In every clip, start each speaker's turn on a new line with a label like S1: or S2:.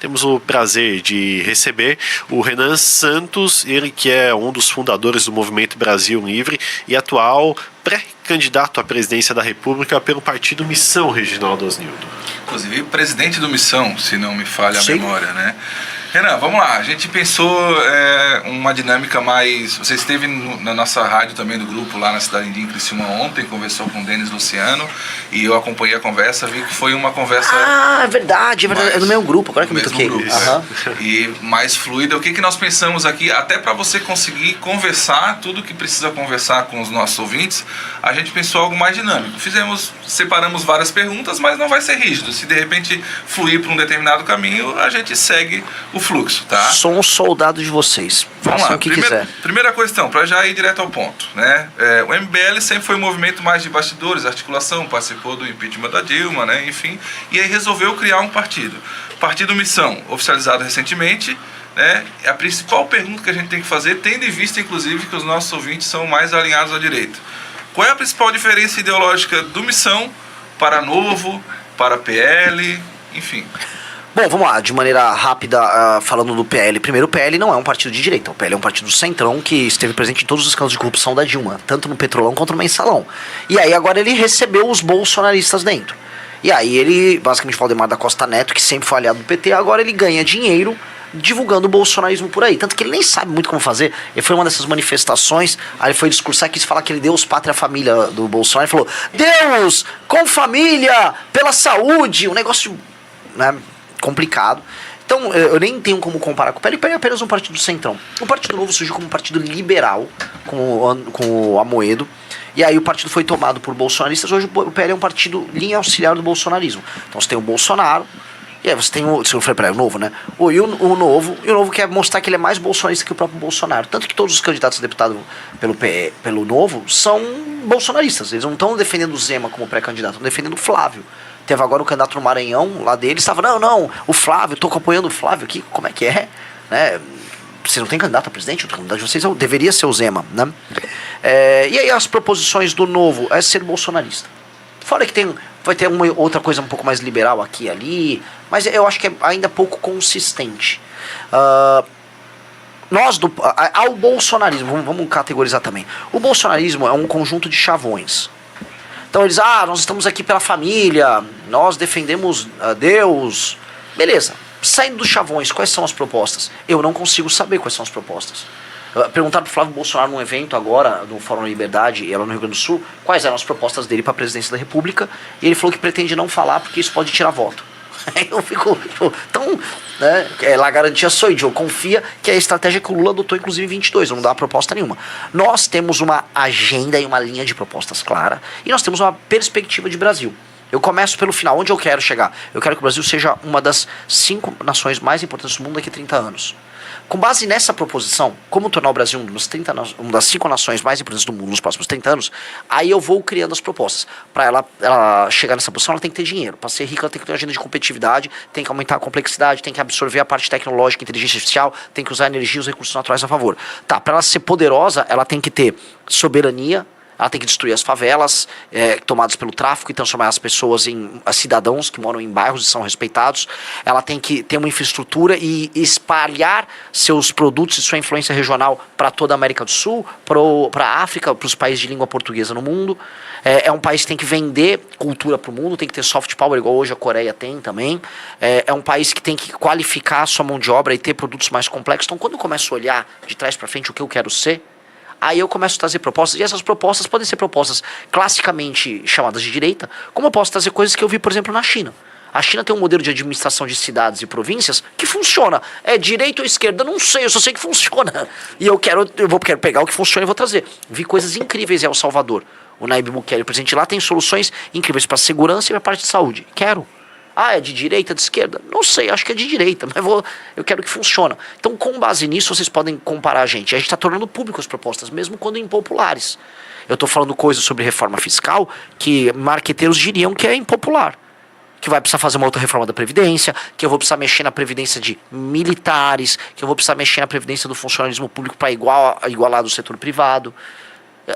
S1: temos o prazer de receber o Renan Santos, ele que é um dos fundadores do Movimento Brasil Livre e atual pré-candidato à presidência da República pelo partido Missão, Reginaldo Osnildo.
S2: Inclusive presidente do Missão, se não me falha a memória, né? Renan, vamos lá, a gente pensou uma dinâmica mais... Você esteve na nossa rádio também, do grupo lá na Cidade Indígena, em Criciúma ontem, conversou com o Denis Luciano, e eu acompanhei a conversa, vi que foi uma conversa...
S3: é verdade, é do meu grupo, agora que eu me toquei.
S2: E mais fluida. O que nós pensamos aqui, até para você conseguir conversar, tudo que precisa conversar com os nossos ouvintes, a gente pensou algo mais dinâmico. Separamos várias perguntas, mas não vai ser rígido. Se de repente fluir para um determinado caminho, a gente segue o fluxo, tá?
S3: Sou um soldado de vocês. Façam o que quiser.
S2: Primeira questão, para já ir direto ao ponto, né? O MBL sempre foi um movimento mais de bastidores, articulação, participou do impeachment da Dilma, né? Enfim, e aí resolveu criar um partido. Partido Missão, oficializado recentemente, né? A principal pergunta que a gente tem que fazer, tendo em vista, inclusive, que os nossos ouvintes são mais alinhados à direita. Qual é a principal diferença ideológica do Missão para Novo, para PL, enfim...
S3: Bom, vamos lá, de maneira rápida, falando do PL. Primeiro, o PL não é um partido de direita. O PL é um partido do centrão que esteve presente em todos os escândalos de corrupção da Dilma, tanto no Petrolão quanto no Mensalão. E aí agora ele recebeu os bolsonaristas dentro. E aí ele, basicamente, Valdemar da Costa Neto, que sempre foi aliado do PT, agora ele ganha dinheiro divulgando o bolsonarismo por aí. Tanto que ele nem sabe muito como fazer. Ele foi uma dessas manifestações, aí ele foi discursar, quis falar que ele Deus, pátria, família do Bolsonaro. Ele falou, Deus, com família, pela saúde, um negócio... né, complicado. Então, eu nem tenho como comparar com o PL. O PL é apenas um partido do centrão. O Partido Novo surgiu como um partido liberal, com o Amoedo. E aí o partido foi tomado por bolsonaristas. Hoje o PL é um partido linha auxiliar do bolsonarismo. Então você tem o Bolsonaro, e aí você tem o... Se eu falei para ele, o Novo, né? O Novo quer mostrar que ele é mais bolsonarista que o próprio Bolsonaro. Tanto que todos os candidatos a deputado pelo Novo são bolsonaristas. Eles não estão defendendo o Zema como pré-candidato, estão defendendo o Flávio. Teve agora o candidato no Maranhão, lá dele, estava, não, o Flávio, estou acompanhando o Flávio aqui, como é que é? Né? Você não tem candidato a presidente? O candidato de vocês deveria ser o Zema, né? E aí as proposições do Novo é ser bolsonarista. Fora que vai ter uma outra coisa um pouco mais liberal aqui e ali, mas eu acho que é ainda pouco consistente. Ao bolsonarismo, vamos categorizar também. O bolsonarismo é um conjunto de chavões. Então eles, nós estamos aqui pela família, nós defendemos Deus. Beleza, saindo dos chavões, quais são as propostas? Eu não consigo saber quais são as propostas. Perguntaram pro Flávio Bolsonaro num evento agora, no Fórum da Liberdade, lá no Rio Grande do Sul, quais eram as propostas dele para a presidência da República, e ele falou que pretende não falar porque isso pode tirar voto. Aí eu fico, então, né, la garantia sou eu, confia que é a estratégia que o Lula adotou inclusive em 22, não dá proposta nenhuma. Nós temos uma agenda e uma linha de propostas clara, e nós temos uma perspectiva de Brasil. Eu começo pelo final, onde eu quero chegar? Eu quero que o Brasil seja uma das 5 nações mais importantes do mundo daqui a 30 anos. Com base nessa proposição, como tornar o Brasil uma das 5 nações mais importantes do mundo nos próximos 30 anos, aí eu vou criando as propostas. Para ela chegar nessa posição, ela tem que ter dinheiro. Para ser rica, ela tem que ter uma agenda de competitividade, tem que aumentar a complexidade, tem que absorver a parte tecnológica, inteligência artificial, tem que usar a energia e os recursos naturais a favor. Para ela ser poderosa, ela tem que ter soberania, ela tem que destruir as favelas tomadas pelo tráfico e transformar as pessoas em cidadãos que moram em bairros e são respeitados. Ela tem que ter uma infraestrutura e espalhar seus produtos e sua influência regional para toda a América do Sul, para a África, para os países de língua portuguesa no mundo. É um país que tem que vender cultura para o mundo, tem que ter soft power, igual hoje a Coreia tem também. É um país que tem que qualificar a sua mão de obra e ter produtos mais complexos. Então, quando eu começo a olhar de trás para frente o que eu quero ser, aí eu começo a trazer propostas, e essas propostas podem ser propostas classicamente chamadas de direita, como eu posso trazer coisas que eu vi, por exemplo, na China. A China tem um modelo de administração de cidades e províncias que funciona. É direita ou esquerda? Não sei, eu só sei que funciona. E eu quero pegar o que funciona e vou trazer. Vi coisas incríveis em El Salvador. O Nayib Bukele, o presidente lá, tem soluções incríveis para segurança e para parte de saúde. Quero. É de direita, de esquerda? Não sei, acho que é de direita, mas eu quero que funcione. Então, com base nisso, vocês podem comparar a gente. A gente está tornando público as propostas, mesmo quando impopulares. Eu estou falando coisas sobre reforma fiscal que marqueteiros diriam que é impopular. Que vai precisar fazer uma outra reforma da Previdência, que eu vou precisar mexer na Previdência de militares, que eu vou precisar mexer na Previdência do funcionalismo público para igualar do setor privado.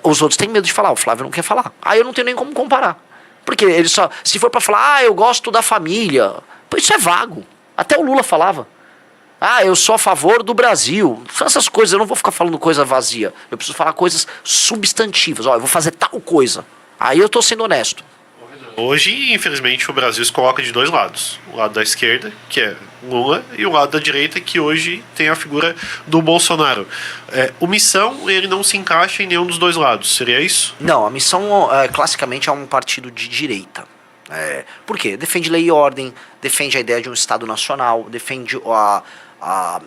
S3: Os outros têm medo de falar, o Flávio não quer falar. Aí eu não tenho nem como comparar. Porque ele só, se for para falar, eu gosto da família, isso é vago. Até o Lula falava. Ah, eu sou a favor do Brasil. Essas coisas, eu não vou ficar falando coisa vazia. Eu preciso falar coisas substantivas. Ó, eu vou fazer tal coisa. Aí eu tô sendo honesto.
S1: Hoje, infelizmente, o Brasil se coloca de dois lados. O lado da esquerda, que é Lula, e o lado da direita, que hoje tem a figura do Bolsonaro. O Missão, ele não se encaixa em nenhum dos dois lados. Seria isso?
S3: Não, a Missão, classicamente, é um partido de direita. Por quê? Defende lei e ordem, defende a ideia de um Estado nacional, defende a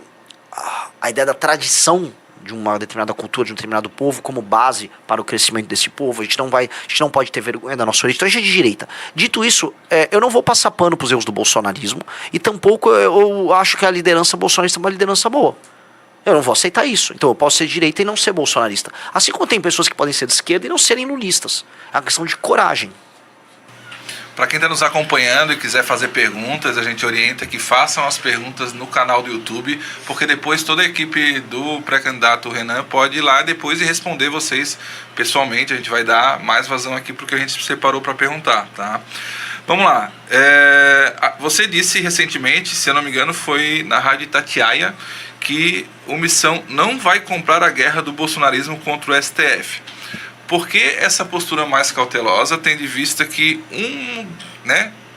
S3: ideia da tradição de uma determinada cultura, de um determinado povo, como base para o crescimento desse povo. A gente não pode ter vergonha da nossa origem. Então a gente é de direita. Dito isso, eu não vou passar pano para os erros do bolsonarismo, e tampouco eu acho que a liderança bolsonarista é uma liderança boa. Eu não vou aceitar isso. Então eu posso ser de direita e não ser bolsonarista. Assim como tem pessoas que podem ser de esquerda e não serem lulistas. É uma questão de coragem.
S2: Para quem está nos acompanhando e quiser fazer perguntas, a gente orienta que façam as perguntas no canal do YouTube, porque depois toda a equipe do pré-candidato Renan pode ir lá depois e responder vocês pessoalmente. A gente vai dar mais vazão aqui porque a gente separou para perguntar, tá? Vamos lá. Você disse recentemente, se eu não me engano, foi na Rádio Itatiaia, que o Missão não vai comprar a guerra do bolsonarismo contra o STF. Por que essa postura mais cautelosa, tendo em vista que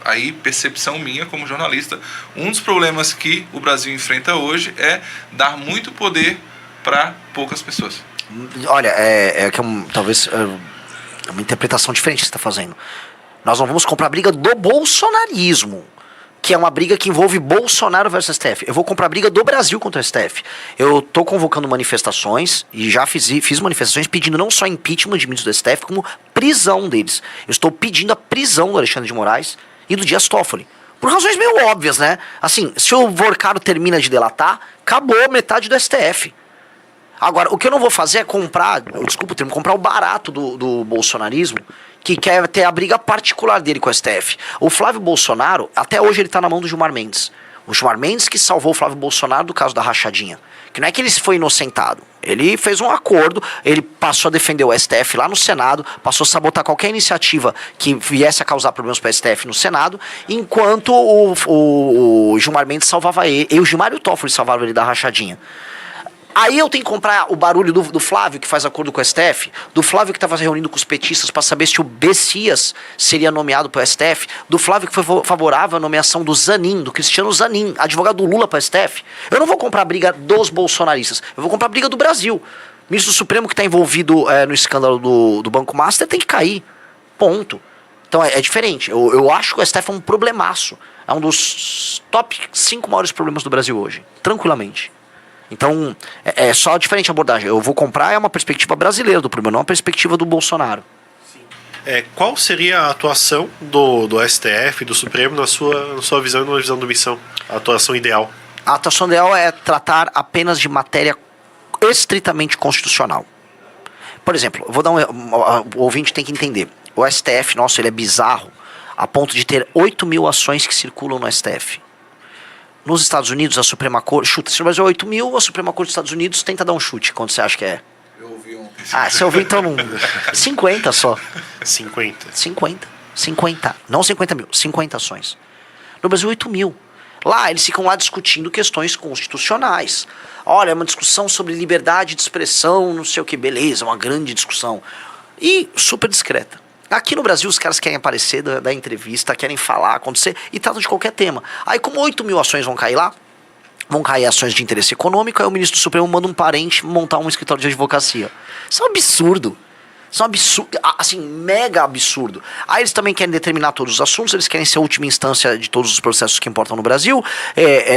S2: aí percepção minha como jornalista, um dos problemas que o Brasil enfrenta hoje é dar muito poder para poucas pessoas?
S3: Olha, talvez uma interpretação diferente que você está fazendo. Nós não vamos comprar a briga do bolsonarismo, que é uma briga que envolve Bolsonaro versus STF. Eu vou comprar a briga do Brasil contra o STF. Eu tô convocando manifestações, e já fiz manifestações pedindo não só impeachment de ministros do STF, como prisão deles. Eu estou pedindo a prisão do Alexandre de Moraes e do Dias Toffoli. Por razões meio óbvias, né? Assim, se o Vorcaro termina de delatar, acabou metade do STF. Agora, o que eu não vou fazer é comprar o barato do bolsonarismo, que quer ter a briga particular dele com o STF. O Flávio Bolsonaro, até hoje ele tá na mão do Gilmar Mendes. O Gilmar Mendes que salvou o Flávio Bolsonaro do caso da rachadinha. Que não é que ele foi inocentado. Ele fez um acordo, ele passou a defender o STF lá no Senado, passou a sabotar qualquer iniciativa que viesse a causar problemas para o STF no Senado, enquanto o Gilmar Mendes salvava ele. E o Gilmar e o Toffoli salvavam ele da rachadinha. Aí eu tenho que comprar o barulho do Flávio, que faz acordo com o STF, do Flávio que estava se reunindo com os petistas para saber se o Bessias seria nomeado para o STF, do Flávio que foi favorável à nomeação do Zanin, do Cristiano Zanin, advogado do Lula para o STF. Eu não vou comprar a briga dos bolsonaristas, eu vou comprar a briga do Brasil. O ministro do Supremo que está envolvido no escândalo do Banco Master tem que cair. Ponto. Então é diferente. Eu acho que o STF é um problemaço. É um dos top 5 maiores problemas do Brasil hoje. Tranquilamente. Então, é só diferente a abordagem. Eu vou comprar uma perspectiva brasileira do problema, não uma perspectiva do Bolsonaro.
S1: Qual seria a atuação do STF, do Supremo, na sua visão e na visão do Missão? A atuação ideal?
S3: A atuação ideal é tratar apenas de matéria estritamente constitucional. Por exemplo, eu vou dar o ouvinte tem que entender. O STF, nosso, ele é bizarro a ponto de ter 8.000 ações que circulam no STF. Nos Estados Unidos, a Suprema Corte... Chuta, se o Brasil é 8.000, a Suprema Corte dos Estados Unidos tenta dar um chute. Quanto você acha que é?
S2: Eu ouvi ontem.
S3: Você ouviu então... 50 só.
S1: 50.
S3: 50. Não 50 mil, 50 ações. No Brasil, 8.000. Lá, eles ficam lá discutindo questões constitucionais. Olha, é uma discussão sobre liberdade de expressão, não sei o que, beleza, uma grande discussão. E super discreta. Aqui no Brasil, os caras querem aparecer da entrevista, querem falar, acontecer, e tratam de qualquer tema. Aí, como 8.000 ações vão cair lá, vão cair ações de interesse econômico, aí o ministro do Supremo manda um parente montar um escritório de advocacia. Isso é um absurdo. Isso é um absurdo, assim, mega absurdo. Aí eles também querem determinar todos os assuntos, eles querem ser a última instância de todos os processos que importam no Brasil.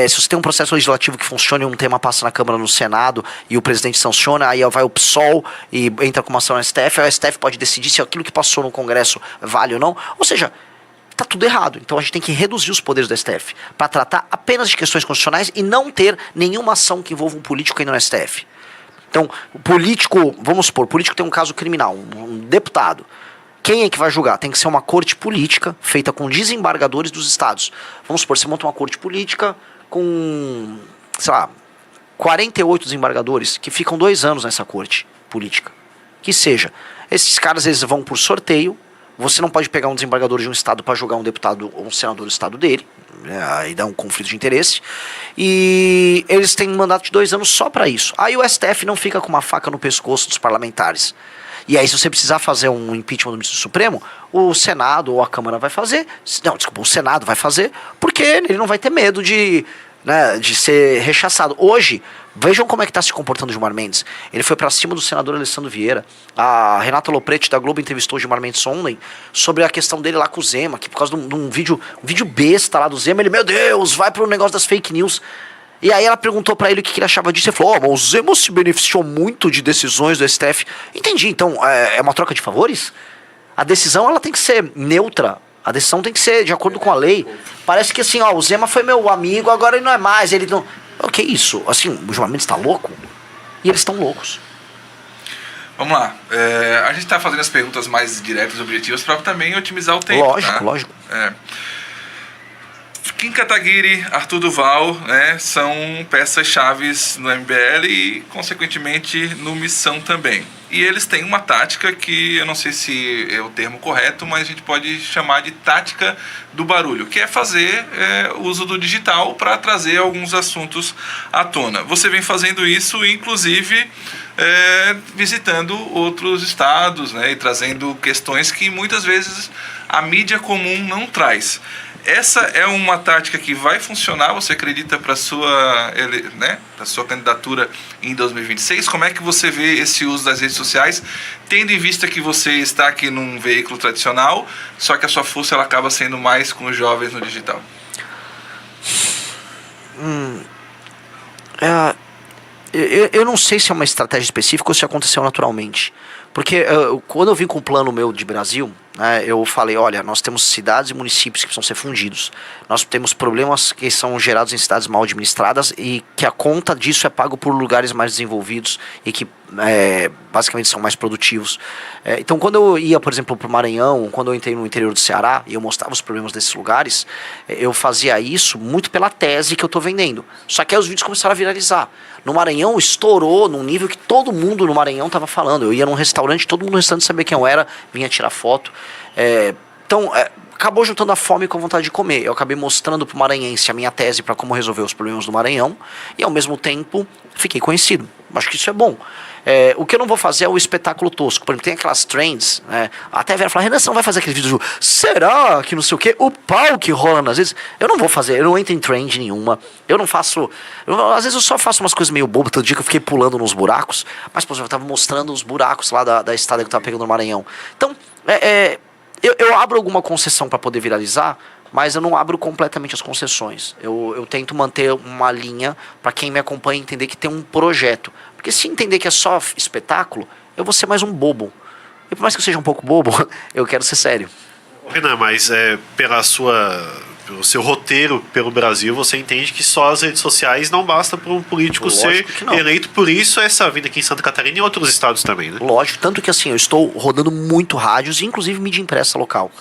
S3: Se você tem um processo legislativo que funcione, um tema passa na Câmara, no Senado, e o presidente sanciona, aí vai o PSOL e entra com uma ação no STF, aí o STF pode decidir se aquilo que passou no Congresso vale ou não. Ou seja, tá tudo errado. Então a gente tem que reduzir os poderes do STF para tratar apenas de questões constitucionais e não ter nenhuma ação que envolva um político indo no STF. Então, o político, vamos supor, o político tem um caso criminal, um deputado. Quem é que vai julgar? Tem que ser uma corte política feita com desembargadores dos estados. Vamos supor, você monta uma corte política com, 48 desembargadores que ficam 2 anos nessa corte política. Que seja, esses caras eles vão por sorteio Você não pode pegar um desembargador de um estado para jogar um deputado ou um senador do estado dele, aí dá um conflito de interesse. E eles têm um mandato de 2 anos só para isso. Aí o STF não fica com uma faca no pescoço dos parlamentares. E aí, se você precisar fazer um impeachment do ministro Supremo, o Senado ou a Câmara vai fazer. Não, desculpa, o Senado vai fazer, porque ele não vai ter medo de ser rechaçado. Hoje, vejam como é que está se comportando o Gilmar Mendes. Ele foi para cima do senador Alessandro Vieira. A Renata Lopretti da Globo entrevistou o Gilmar Mendes ontem sobre a questão dele lá com o Zema, que por causa de um vídeo besta lá do Zema, ele, meu Deus, vai pro negócio das fake news. E aí ela perguntou pra ele o que ele achava disso. Ele falou, mas o Zema se beneficiou muito de decisões do STF. Entendi, então é uma troca de favores? A decisão ela tem que ser neutra. A decisão tem que ser de acordo com a lei. Parece que assim, o Zema foi meu amigo, agora ele não é mais. Ele não... O que é isso? Assim, o Gilmar Mendes tá louco? E eles estão loucos.
S2: Vamos lá. A gente está fazendo as perguntas mais diretas e objetivas para também otimizar o tempo.
S3: Lógico.
S2: Kim Kataguiri, Arthur Duval, né, são peças-chaves no MBL e, consequentemente, no Missão também. E eles têm uma tática que eu não sei se é o termo correto, mas a gente pode chamar de tática do barulho, que é fazer uso do digital para trazer alguns assuntos à tona. Você vem fazendo isso, inclusive, visitando outros estados, né, e trazendo questões que muitas vezes a mídia comum não traz. Essa é uma tática que vai funcionar, você acredita, para sua candidatura em 2026? Como é que você vê esse uso das redes sociais, tendo em vista que você está aqui num veículo tradicional, só que a sua força ela acaba sendo mais com os jovens no digital?
S3: Eu não sei se é uma estratégia específica ou se aconteceu naturalmente. Porque quando eu vim com o plano meu de Brasil, né, eu falei, olha, nós temos cidades e municípios que precisam ser fundidos. Nós temos problemas que são gerados em cidades mal administradas e que a conta disso é pago por lugares mais desenvolvidos e que basicamente são mais produtivos. Então quando eu ia, por exemplo, para o Maranhão, quando eu entrei no interior do Ceará e eu mostrava os problemas desses lugares, eu fazia isso muito pela tese que eu estou vendendo. Só que aí os vídeos começaram a viralizar. No Maranhão estourou num nível que todo mundo no Maranhão estava falando. Eu ia num restaurante, todo mundo no restaurante sabia quem eu era, vinha tirar foto. Então, acabou juntando a fome com a vontade de comer. Eu acabei mostrando pro maranhense a minha tese para como resolver os problemas do Maranhão e, ao mesmo tempo, fiquei conhecido. Acho que isso é bom. O que eu não vou fazer é o espetáculo tosco. Por exemplo, tem aquelas trends, até a Vera fala, Renan, você não vai fazer aqueles vídeos do será que não sei o quê? O pau que rola nas vezes. Eu não vou fazer, eu não entro em trend nenhuma. Eu não faço... às vezes eu só faço umas coisas meio bobas. Todo dia que eu fiquei pulando nos buracos. Mas, por exemplo, eu tava mostrando os buracos lá da estrada que eu tava pegando no Maranhão. Então, eu abro alguma concessão para poder viralizar, mas eu não abro completamente as concessões. Eu tento manter uma linha para quem me acompanha entender que tem um projeto. Porque se entender que é só espetáculo, eu vou ser mais um bobo. E por mais que eu seja um pouco bobo, eu quero ser sério.
S1: Renan, mas pelo seu roteiro pelo Brasil, você entende que só as redes sociais não basta para um político ser eleito. Por isso, essa vida aqui em Santa Catarina e em outros estados também, né?
S3: Lógico, tanto que assim, eu estou rodando muito rádios, inclusive mídia impressa local.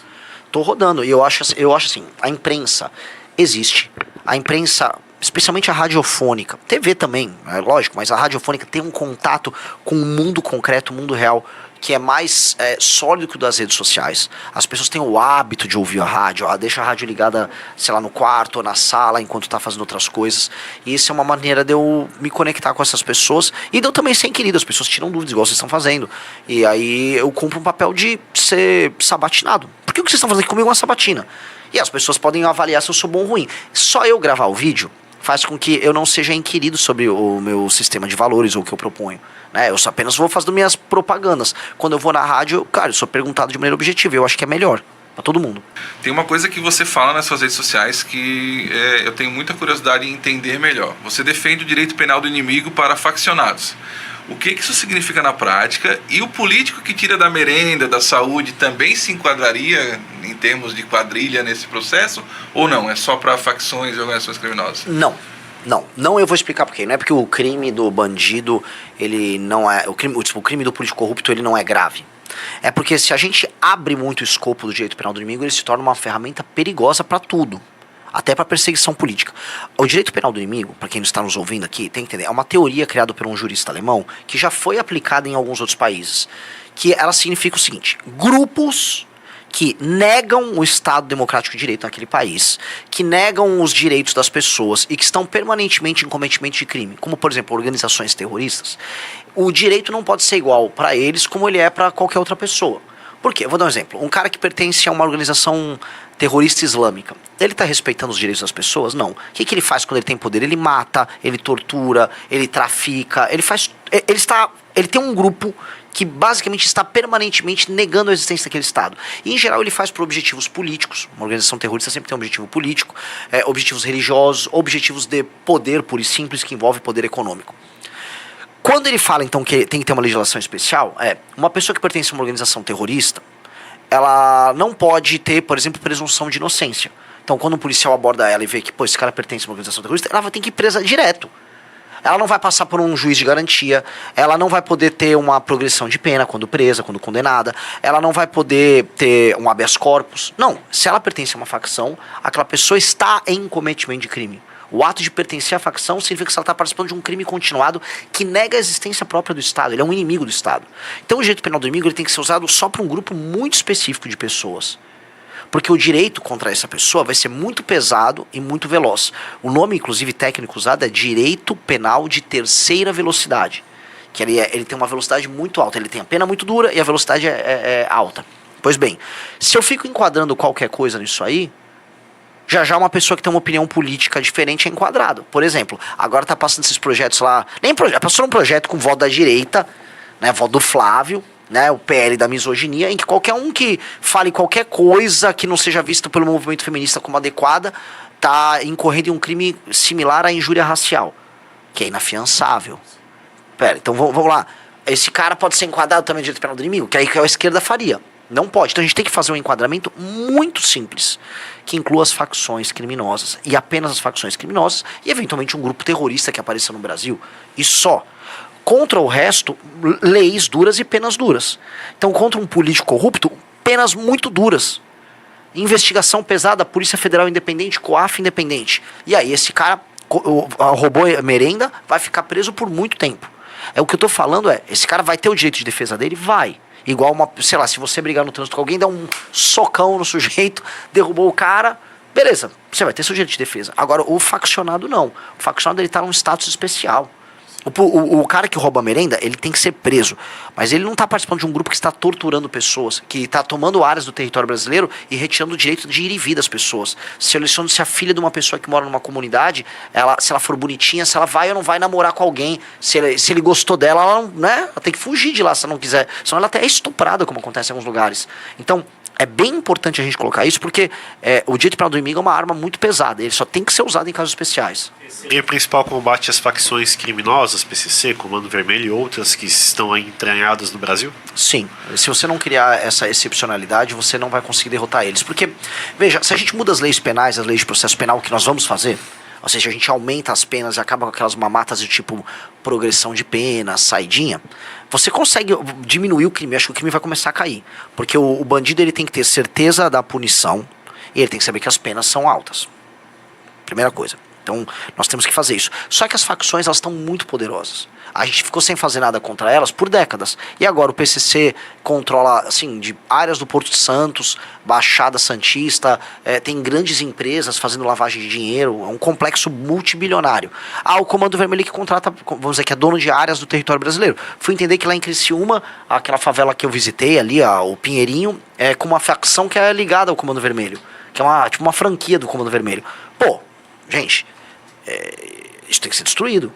S3: Estou rodando, e eu acho assim, a imprensa existe. A imprensa, especialmente a radiofônica, TV também, é lógico, mas a radiofônica tem um contato com o mundo concreto, o mundo real, que é mais sólido que o das redes sociais. As pessoas têm o hábito de ouvir a rádio, deixa a rádio ligada, sei lá, no quarto ou na sala, enquanto está fazendo outras coisas. E isso é uma maneira de eu me conectar com essas pessoas e de eu também ser querido. As pessoas tiram dúvidas, igual vocês estão fazendo. E aí eu cumpro um papel de ser sabatinado. Porque o que vocês estão fazendo aqui comigo é uma sabatina. E as pessoas podem avaliar se eu sou bom ou ruim. Só eu gravar o vídeo faz com que eu não seja inquirido sobre o meu sistema de valores ou o que eu proponho. Eu só apenas vou fazendo minhas propagandas. Quando eu vou na rádio, cara, eu sou perguntado de maneira objetiva. Eu acho que é melhor para todo mundo.
S2: Tem uma coisa que você fala nas suas redes sociais que eu tenho muita curiosidade em entender melhor. Você defende o direito penal do inimigo para faccionados. O que isso significa na prática? E o político que tira da merenda, da saúde, também se enquadraria em termos de quadrilha nesse processo? Ou não? É só para facções e organizações criminosas?
S3: Não, eu vou explicar por quê. Não é porque o crime do bandido, ele não é... O crime do político corrupto, ele não é grave. É porque se a gente abre muito o escopo do direito penal do inimigo, ele se torna uma ferramenta perigosa para tudo. Até para perseguição política. O direito penal do inimigo, para quem não está nos ouvindo aqui, tem que entender, é uma teoria criada por um jurista alemão que já foi aplicada em alguns outros países. Que ela significa o seguinte: grupos que negam o Estado Democrático de Direito naquele país, que negam os direitos das pessoas e que estão permanentemente em cometimento de crime, como por exemplo organizações terroristas, o direito não pode ser igual para eles como ele é para qualquer outra pessoa. Por quê? Eu vou dar um exemplo. Um cara que pertence a uma organização terrorista islâmica, ele está respeitando os direitos das pessoas? Não. O que ele faz quando ele tem poder? Ele mata, ele tortura, ele trafica, ele tem um grupo que basicamente está permanentemente negando a existência daquele Estado. E, em geral, ele faz por objetivos políticos. Uma organização terrorista sempre tem um objetivo político, objetivos religiosos, objetivos de poder puro e simples, que envolve poder econômico. Quando ele fala, então, que tem que ter uma legislação especial, uma pessoa que pertence a uma organização terrorista, ela não pode ter, por exemplo, presunção de inocência. Então, quando um policial aborda ela e vê que, pô, esse cara pertence a uma organização terrorista, ela vai ter que ir presa direto. Ela não vai passar por um juiz de garantia, ela não vai poder ter uma progressão de pena quando presa, quando condenada, ela não vai poder ter um habeas corpus. Não, se ela pertence a uma facção, aquela pessoa está em cometimento de crime. O ato de pertencer à facção significa que ela está participando de um crime continuado que nega a existência própria do Estado, ele é um inimigo do Estado. Então o direito penal do inimigo ele tem que ser usado só para um grupo muito específico de pessoas. Porque o direito contra essa pessoa vai ser muito pesado e muito veloz. O nome, inclusive, técnico usado é direito penal de terceira velocidade. Que ele tem uma velocidade muito alta. Ele tem a pena muito dura e a velocidade é alta. Pois bem, se eu fico enquadrando qualquer coisa nisso aí, já uma pessoa que tem uma opinião política diferente é enquadrado. Por exemplo, agora tá passando esses projetos lá... Passou um projeto com voto da direita, né, voto do Flávio, né, o PL da misoginia, em que qualquer um que fale qualquer coisa que não seja vista pelo movimento feminista como adequada está incorrendo em um crime similar à injúria racial, que é inafiançável. Então vamos lá. Esse cara pode ser enquadrado também no direito penal do inimigo, que aí a esquerda faria. Não pode. Então a gente tem que fazer um enquadramento muito simples, que inclua as facções criminosas, e apenas as facções criminosas, e eventualmente um grupo terrorista que apareça no Brasil, e só. Contra o resto, leis duras e penas duras. Então, contra um político corrupto, penas muito duras. Investigação pesada, Polícia Federal independente, COAF independente. E aí, esse cara roubou merenda, vai ficar preso por muito tempo. O que eu tô falando esse cara vai ter o direito de defesa dele? Vai. Igual sei lá, se você brigar no trânsito com alguém, dá um socão no sujeito, derrubou o cara, beleza, você vai ter seu direito de defesa. Agora, o faccionado não. O faccionado, ele tá num status especial. O cara que rouba a merenda, ele tem que ser preso. Mas ele não está participando de um grupo que está torturando pessoas, que está tomando áreas do território brasileiro e retirando o direito de ir e vir das pessoas. Selecionando se a filha de uma pessoa que mora numa comunidade, se ela for bonitinha, se ela vai ou não vai namorar com alguém, se ele gostou dela, ela tem que fugir de lá se ela não quiser. Senão ela até é estuprada, como acontece em alguns lugares. Então, é bem importante a gente colocar isso, porque o direito penal do inimigo é uma arma muito pesada. Ele só tem que ser usado em casos especiais.
S1: E o principal combate às facções criminosas, PCC, Comando Vermelho e outras que estão aí entranhadas no Brasil?
S3: Sim. Se você não criar essa excepcionalidade, você não vai conseguir derrotar eles. Porque, veja, se a gente muda as leis penais, as leis de processo penal, o que nós vamos fazer, ou seja, a gente aumenta as penas e acaba com aquelas mamatas de tipo progressão de pena, saidinha, você consegue diminuir o crime. Acho que o crime vai começar a cair. Porque o bandido ele tem que ter certeza da punição e ele tem que saber que as penas são altas. Primeira coisa. Então, nós temos que fazer isso. Só que as facções, elas estão muito poderosas. A gente ficou sem fazer nada contra elas por décadas. E agora o PCC controla, assim, de áreas do Porto de Santos, Baixada Santista, tem grandes empresas fazendo lavagem de dinheiro, é um complexo multibilionário. O Comando Vermelho que contrata, vamos dizer, que é dono de áreas do território brasileiro. Fui entender que lá em Criciúma, aquela favela que eu visitei ali, o Pinheirinho, é com uma facção que é ligada ao Comando Vermelho, que é uma franquia do Comando Vermelho. Pô, gente, isso tem que ser destruído.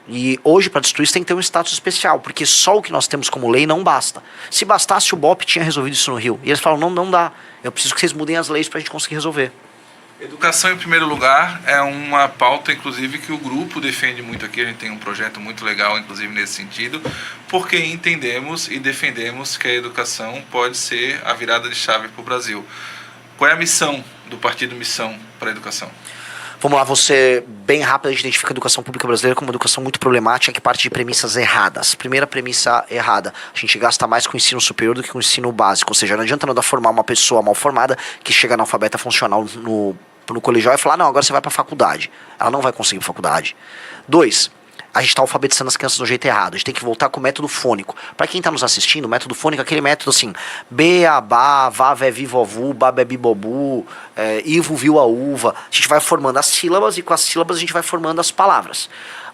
S3: E hoje, para destruir isso, tem que ter um status especial, porque só o que nós temos como lei não basta. Se bastasse, o BOP tinha resolvido isso no Rio. E eles falam, não dá, eu preciso que vocês mudem as leis para a gente conseguir resolver.
S2: Educação em primeiro lugar é uma pauta, inclusive, que o grupo defende muito aqui. A gente tem um projeto muito legal, inclusive, nesse sentido, porque entendemos e defendemos que a educação pode ser a virada de chave para o Brasil. Qual é a missão do Partido Missão para a Educação?
S3: Vamos lá, você, bem rápido, a gente identifica a educação pública brasileira como uma educação muito problemática que parte de premissas erradas. Primeira premissa errada, a gente gasta mais com o ensino superior do que com o ensino básico, ou seja, não adianta nada formar uma pessoa mal formada que chega analfabeta funcional no colegial e falar, não, agora você vai para a faculdade. Ela não vai conseguir faculdade. 2, a gente está alfabetizando as crianças do jeito errado. A gente tem que voltar com o método fônico. Para quem está nos assistindo, o método fônico é aquele método assim: beabá, vá, vé, vi, vovu, babebi, bobu, ivo, viu a uva. A gente vai formando as sílabas e com as sílabas a gente vai formando as palavras.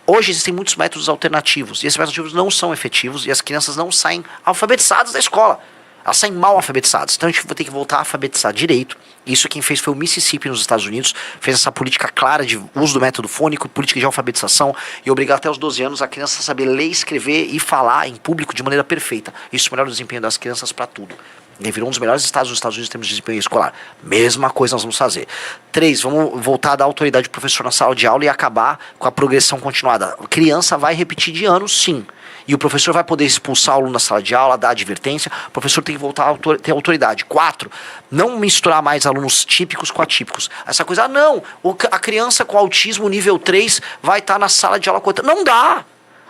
S3: Hoje existem muitos métodos alternativos e esses métodos alternativos não são efetivos e as crianças não saem alfabetizadas da escola. Elas saem mal alfabetizadas. Então a gente vai ter que voltar a alfabetizar direito. Isso quem fez foi o Mississippi nos Estados Unidos. Fez essa política clara de uso do método fônico, política de alfabetização e obrigar até os 12 anos a criança a saber ler, escrever e falar em público de maneira perfeita. Isso melhora o desempenho das crianças para tudo. Ele virou um dos melhores estados dos Estados Unidos em termos de desempenho escolar. Mesma coisa nós vamos fazer. 3, vamos voltar a dar autoridade do professor na sala de aula e acabar com a progressão continuada. A criança vai repetir de ano, sim. E o professor vai poder expulsar o aluno da sala de aula, dar advertência. O professor tem que voltar a ter autoridade. 4, não misturar mais alunos típicos com atípicos. Essa coisa, não, a criança com autismo nível 3 vai estar na sala de aula com outra. Não dá!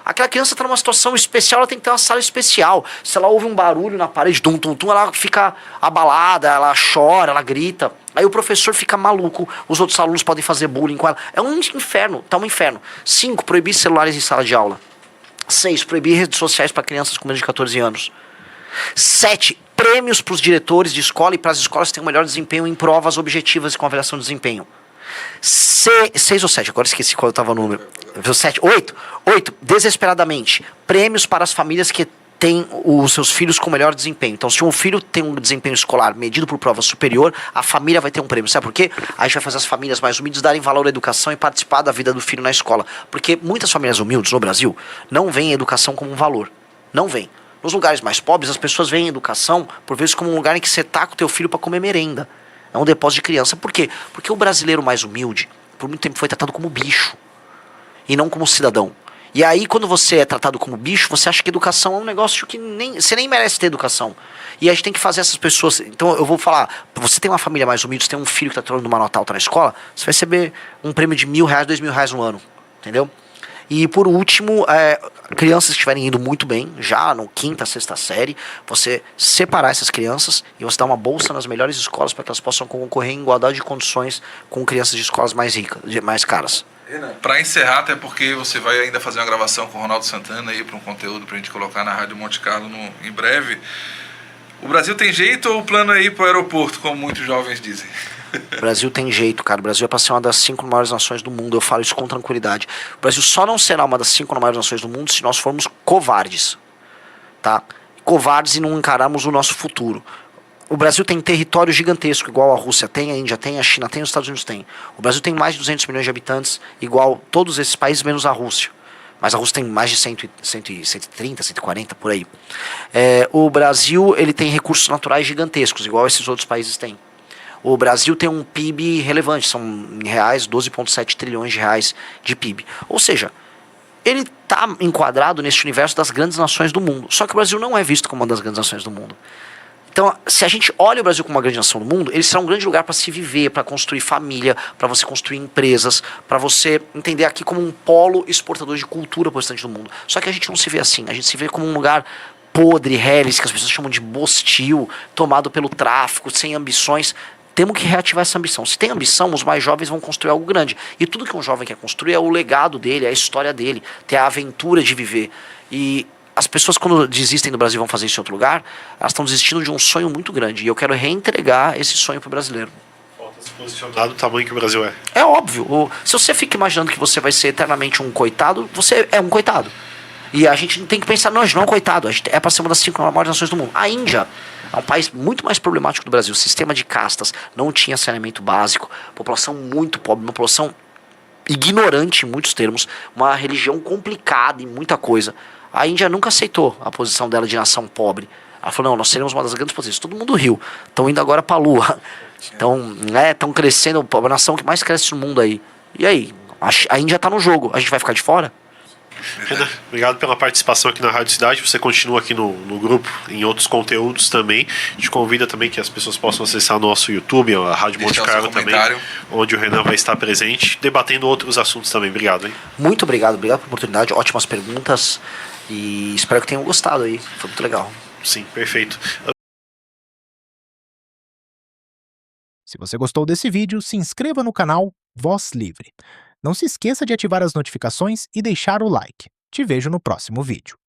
S3: Aquela criança está numa situação especial, ela tem que ter uma sala especial. Se ela ouve um barulho na parede, tum, tum, tum, ela fica abalada, ela chora, ela grita. Aí o professor fica maluco, os outros alunos podem fazer bullying com ela. É um inferno, tá um inferno. 5, proibir celulares em sala de aula. 6, proibir redes sociais para crianças com menos de 14 anos. 7, prêmios para os diretores de escola e para as escolas que têm o melhor desempenho em provas objetivas e com avaliação de desempenho. 6 ou 7, agora esqueci qual estava o número. 7, 8, desesperadamente, prêmios para as famílias que têm os seus filhos com melhor desempenho. Então, se um filho tem um desempenho escolar medido por prova superior, a família vai ter um prêmio. Sabe por quê? A gente vai fazer as famílias mais humildes darem valor à educação e participar da vida do filho na escola. Porque muitas famílias humildes no Brasil não veem a educação como um valor. Não veem. Nos lugares mais pobres, as pessoas veem a educação, por vezes, como um lugar em que você taca o teu filho para comer merenda. É um depósito de criança. Por quê? Porque o brasileiro mais humilde, por muito tempo, foi tratado como bicho. E não como cidadão. E aí, quando você é tratado como bicho, você acha que educação é um negócio que você nem merece ter educação. E a gente tem que fazer essas pessoas... Então, eu vou falar, você tem uma família mais humilde, você tem um filho que está tirando uma nota alta na escola, você vai receber um prêmio de R$1.000, R$2.000 no ano. Entendeu? E por último, crianças que estiverem indo muito bem, já no 5ª, 6ª série, você separar essas crianças e você dar uma bolsa nas melhores escolas para que elas possam concorrer em igualdade de condições com crianças de escolas mais ricas, mais caras.
S2: Para encerrar, até porque você vai ainda fazer uma gravação com o Ronaldo Santana aí para um conteúdo para a gente colocar na Rádio Monte Carlo em breve. O Brasil tem jeito ou o plano é ir para o aeroporto, como muitos jovens dizem?
S3: O Brasil tem jeito, cara. O Brasil é para ser uma das 5 maiores nações do mundo. Eu falo isso com tranquilidade. O Brasil só não será uma das 5 maiores nações do mundo se nós formos covardes, tá? Covardes e não encararmos o nosso futuro. O Brasil tem território gigantesco, igual a Rússia tem, a Índia tem, a China tem, os Estados Unidos tem. O Brasil tem mais de 200 milhões de habitantes, igual todos esses países, menos a Rússia. Mas a Rússia tem mais de 130, 140, por aí. O Brasil ele tem recursos naturais gigantescos, igual esses outros países têm. O Brasil tem um PIB relevante, são em reais 12,7 trilhões de reais de PIB. Ou seja, ele está enquadrado nesse universo das grandes nações do mundo. Só que o Brasil não é visto como uma das grandes nações do mundo. Então, se a gente olha o Brasil como uma grande nação do mundo, ele será um grande lugar para se viver, para construir família, para você construir empresas, para você entender aqui como um polo exportador de cultura para o restante do mundo. Só que a gente não se vê assim, a gente se vê como um lugar podre, reles, que as pessoas chamam de bostil, tomado pelo tráfico, sem ambições. Temos que reativar essa ambição. Se tem ambição, os mais jovens vão construir algo grande. E tudo que um jovem quer construir é o legado dele, é a história dele, ter a aventura de viver. E as pessoas, quando desistem do Brasil e vão fazer isso em outro lugar, elas estão desistindo de um sonho muito grande. E eu quero reentregar esse sonho para o brasileiro.
S1: Falta se posicionar do tamanho que o Brasil é.
S3: É óbvio. Se você fica imaginando que você vai ser eternamente um coitado, você é um coitado. E a gente tem que pensar, não, a gente não é um coitado. A gente é para ser uma das 5 maiores nações do mundo. A Índia é um país muito mais problemático do Brasil. Sistema de castas, não tinha saneamento básico, população muito pobre, uma população ignorante em muitos termos, uma religião complicada em muita coisa. A Índia nunca aceitou a posição dela de nação pobre. Ela falou, não, nós seremos uma das grandes potências. Todo mundo riu. Estão indo agora para a Lua. Então, estão crescendo, a nação que mais cresce no mundo aí. E aí? A Índia está no jogo. A gente vai ficar de fora?
S1: Renan, obrigado pela participação aqui na Rádio Cidade. Você continua aqui no grupo, em outros conteúdos também. Te convida também que as pessoas possam acessar o nosso YouTube, a Rádio Monte Carlo também, onde o Renan vai estar presente, debatendo outros assuntos também. Obrigado, hein?
S3: Muito obrigado pela oportunidade, ótimas perguntas e espero que tenham gostado aí. Foi muito legal.
S1: Sim, perfeito.
S4: Se você gostou desse vídeo, se inscreva no canal Voz Livre. Não se esqueça de ativar as notificações e deixar o like. Te vejo no próximo vídeo.